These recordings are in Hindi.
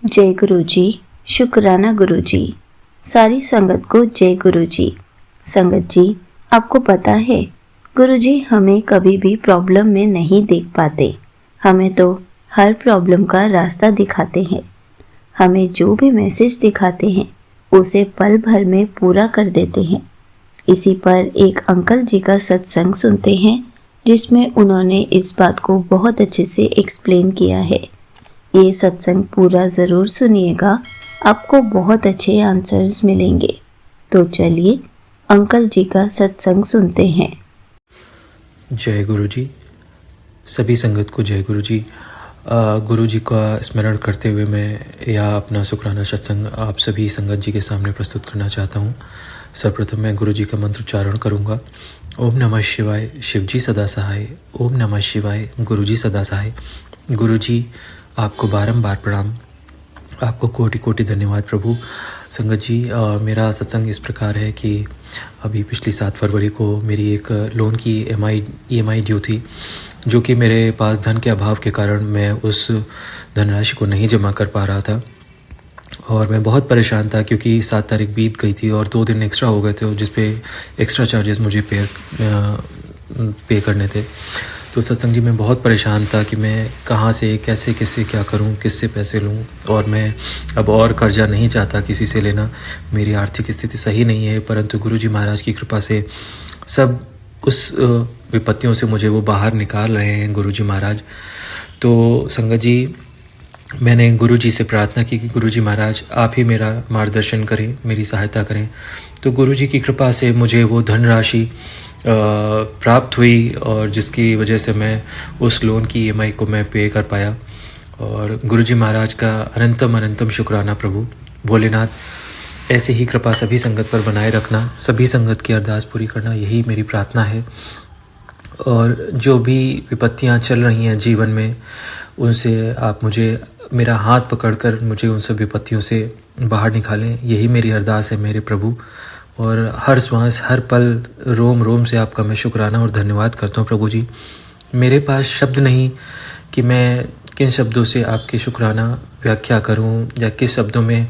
जय गुरु जी। शुक्राना गुरु जी। सारी संगत को जय गुरु जी। संगत जी, आपको पता है गुरु जी हमें कभी भी प्रॉब्लम में नहीं देख पाते। हमें तो हर प्रॉब्लम का रास्ता दिखाते हैं। हमें जो भी मैसेज दिखाते हैं उसे पल भर में पूरा कर देते हैं। इसी पर एक अंकल जी का सत्संग सुनते हैं जिसमें उन्होंने इस बात को बहुत अच्छे से एक्सप्लेन किया है। ये सत्संग पूरा ज़रूर सुनिएगा, आपको बहुत अच्छे आंसर्स मिलेंगे। तो चलिए अंकल जी का सत्संग सुनते हैं। जय गुरु जी। सभी संगत को जय गुरु जी। गुरु जी का स्मरण करते हुए मैं यह अपना शुक्राना सत्संग आप सभी संगत जी के सामने प्रस्तुत करना चाहता हूँ। सर्वप्रथम मैं गुरु जी का मंत्र उच्चारण करूँगा। ओम नमः शिवाय, शिव जी सदा सहाय। ओम नमः शिवाय, गुरु जी सदा सहाय। गुरु जी आपको बारंबार प्रणाम, आपको कोटि कोटि धन्यवाद प्रभु। संगत जी, मेरा सत्संग इस प्रकार है कि अभी पिछली 7 फरवरी को मेरी एक लोन की EMI ड्यू थी, जो कि मेरे पास धन के अभाव के कारण मैं उस धनराशि को नहीं जमा कर पा रहा था और मैं बहुत परेशान था क्योंकि 7 तारीख बीत गई थी और 2 दिन एक्स्ट्रा हो गए थे और जिस पे एक्स्ट्रा चार्जेस मुझे पे करने थे। तो सत्संग जी मैं बहुत परेशान था कि मैं कहाँ से कैसे किससे क्या करूँ, किससे पैसे लूँ, और मैं अब और कर्जा नहीं चाहता किसी से लेना। मेरी आर्थिक स्थिति सही नहीं है, परंतु गुरुजी महाराज की कृपा से सब उस विपत्तियों से मुझे वो बाहर निकाल रहे हैं गुरुजी महाराज। तो संगत जी, मैंने गुरुजी से प्रार्थना की कि गुरुजी महाराज आप ही मेरा मार्गदर्शन करें, मेरी सहायता करें। तो गुरुजी की कृपा से मुझे वो धनराशि प्राप्त हुई और जिसकी वजह से मैं उस लोन की EMI को मैं पे कर पाया। और गुरुजी महाराज का अनंतम शुक्राना प्रभु भोलेनाथ। ऐसे ही कृपा सभी संगत पर बनाए रखना, सभी संगत की अरदास पूरी करना, यही मेरी प्रार्थना है। और जो भी विपत्तियां चल रही हैं जीवन में, उनसे आप मुझे मेरा हाथ पकड़कर मुझे उन सब विपत्तियों से बाहर निकालें, यही मेरी अरदास है मेरे प्रभु। और हर श्वास हर पल रोम रोम से आपका मैं शुक्राना और धन्यवाद करता हूँ प्रभु जी। मेरे पास शब्द नहीं कि मैं किन शब्दों से आपके शुक्राना व्याख्या करूँ या किस शब्दों में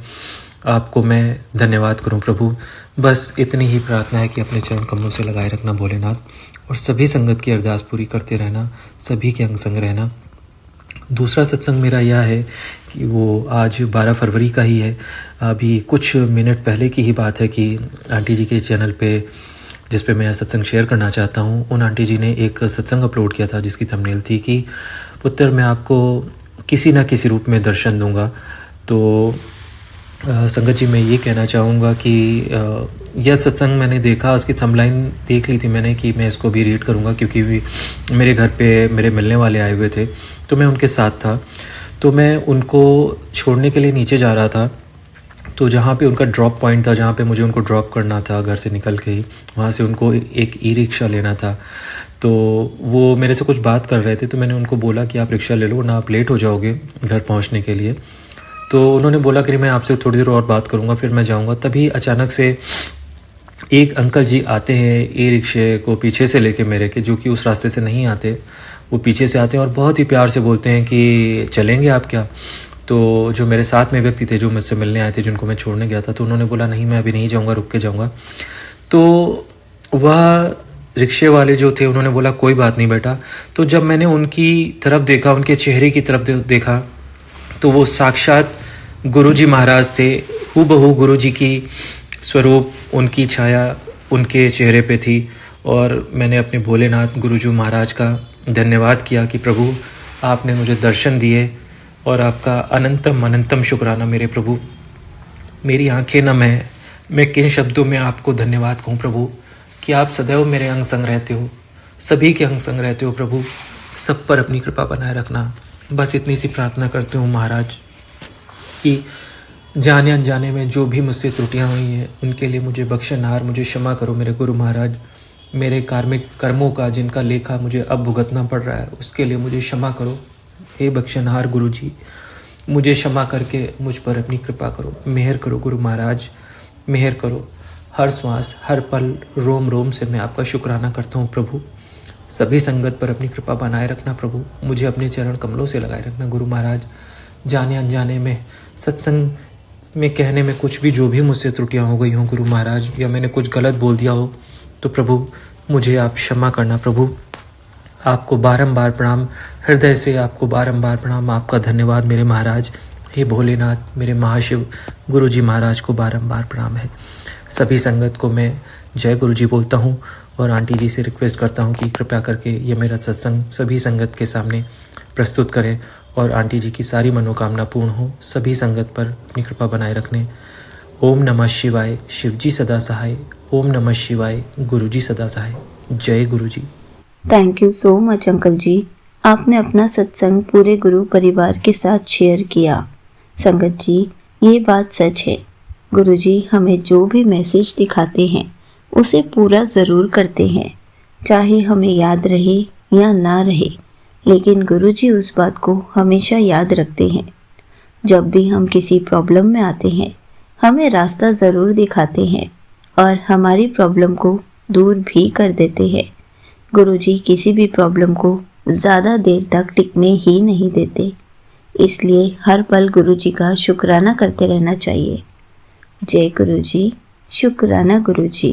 आपको मैं धन्यवाद करूँ प्रभु। बस इतनी ही प्रार्थना है कि अपने चरण कमलों से लगाए रखना भोलेनाथ, और सभी संगत की अरदास पूरी करते रहना, सभी के अंग संग रहना। दूसरा सत्संग मेरा यह है कि वो आज 12 फरवरी का ही है। अभी कुछ मिनट पहले की ही बात है कि आंटी जी के चैनल पे, जिस पे मैं सत्संग शेयर करना चाहता हूँ, उन आंटी जी ने एक सत्संग अपलोड किया था जिसकी थंबनेल थी कि पुत्र मैं आपको किसी न किसी रूप में दर्शन दूंगा। तो संगत जी मैं ये कहना चाहूँगा कि यह सत्संग मैंने देखा, उसकी थंबलाइन देख ली थी मैंने कि मैं इसको भी रीड करूँगा, क्योंकि मेरे घर पे मेरे मिलने वाले आए हुए थे तो मैं उनके साथ था। तो मैं उनको छोड़ने के लिए नीचे जा रहा था, तो जहाँ पे उनका ड्रॉप पॉइंट था, जहाँ पे मुझे उनको ड्रॉप करना था घर से निकल के ही, वहाँ से उनको एक ई-रिक्शा लेना था। तो वो मेरे से कुछ बात कर रहे थे, तो मैंने उनको बोला कि आप रिक्शा ले लो वरना आप लेट हो जाओगे घर पहुँचने के लिए। तो उन्होंने बोला कि मैं आपसे थोड़ी देर और बात करूँगा फिर मैं जाऊँगा। तभी अचानक से एक अंकल जी आते हैं ई-रिक्शे को पीछे से लेके मेरे के, जो कि उस रास्ते से नहीं आते, वो पीछे से आते हैं और बहुत ही प्यार से बोलते हैं कि चलेंगे आप क्या। तो जो मेरे साथ में व्यक्ति थे जो मुझसे मिलने आए थे, जिनको मैं छोड़ने गया था, तो उन्होंने बोला नहीं मैं अभी नहीं जाऊँगा, रुक के जाऊँगा। तो वह रिक्शे वाले जो थे उन्होंने बोला कोई बात नहीं बेटा। तो जब मैंने उनकी तरफ देखा, उनके चेहरे की तरफ देखा, तो वो साक्षात गुरुजी महाराज थे। हूबहू गुरुजी की स्वरूप, उनकी छाया उनके चेहरे पे थी। और मैंने अपने भोलेनाथ गुरुजी महाराज का धन्यवाद किया कि प्रभु आपने मुझे दर्शन दिए, और आपका अनंतम शुक्राना मेरे प्रभु। मेरी आंखें नम हैं, मैं किन शब्दों में आपको धन्यवाद कहूँ प्रभु, कि आप सदैव मेरे अंग संग रहते हो, सभी के अंग संग रहते हो प्रभु। सब पर अपनी कृपा बनाए रखना। बस इतनी सी प्रार्थना करते हूँ महाराज कि जाने अनजाने में जो भी मुझसे त्रुटियाँ हुई हैं उनके लिए मुझे बख्शनहार, मुझे क्षमा करो मेरे गुरु महाराज। मेरे कार्मिक कर्मों का जिनका लेखा मुझे अब भुगतना पड़ रहा है उसके लिए मुझे क्षमा करो। हे बख्शनहार गुरु जी, मुझे क्षमा करके मुझ पर अपनी कृपा करो, मेहर करो गुरु महाराज, मेहर करो। हर श्वास हर पल रोम रोम से मैं आपका शुक्राना करता हूँ प्रभु। सभी संगत पर अपनी कृपा बनाए रखना प्रभु, मुझे अपने चरण कमलों से लगाए रखना गुरु महाराज। जाने अनजाने में सत्संग में कहने में कुछ भी जो भी मुझसे त्रुटियां हो गई हों गुरु महाराज, या मैंने कुछ गलत बोल दिया हो तो प्रभु मुझे आप क्षमा करना। प्रभु आपको बारंबार प्रणाम, हृदय से आपको बारंबार प्रणाम, आपका धन्यवाद मेरे महाराज। हे भोलेनाथ, मेरे महाशिव गुरु जी महाराज को बारंबार प्रणाम है। सभी संगत को मैं जय गुरु जी बोलता हूँ और आंटी जी से रिक्वेस्ट करता हूँ कि कृपया करके ये मेरा सत्संग सभी संगत के सामने प्रस्तुत करें और आंटी जी की सारी मनोकामना पूर्ण हो। सभी संगत पर अपनी कृपा बनाए रखने। ओम नमः शिवाय, शिव जी सदा सहाय। ओम नमः शिवाय, गुरु जी सदा सहाय। जय गुरु जी। Thank you so much uncle ji, आपने अपना सत्संग पूरे गुरु परिवार के साथ शेयर किया। संगत जी, ये बात सच है, गुरु जी हमें जो भी मैसेज दिखाते हैं उसे पूरा ज़रूर करते हैं, चाहे हमें याद रहे या ना रहे, लेकिन गुरु जी उस बात को हमेशा याद रखते हैं। जब भी हम किसी प्रॉब्लम में आते हैं हमें रास्ता ज़रूर दिखाते हैं और हमारी प्रॉब्लम को दूर भी कर देते हैं। गुरुजी किसी भी प्रॉब्लम को ज़्यादा देर तक टिकने ही नहीं देते, इसलिए हर पल गुरुजी का शुक्राना करते रहना चाहिए। जय गुरुजी, शुक्राना गुरुजी।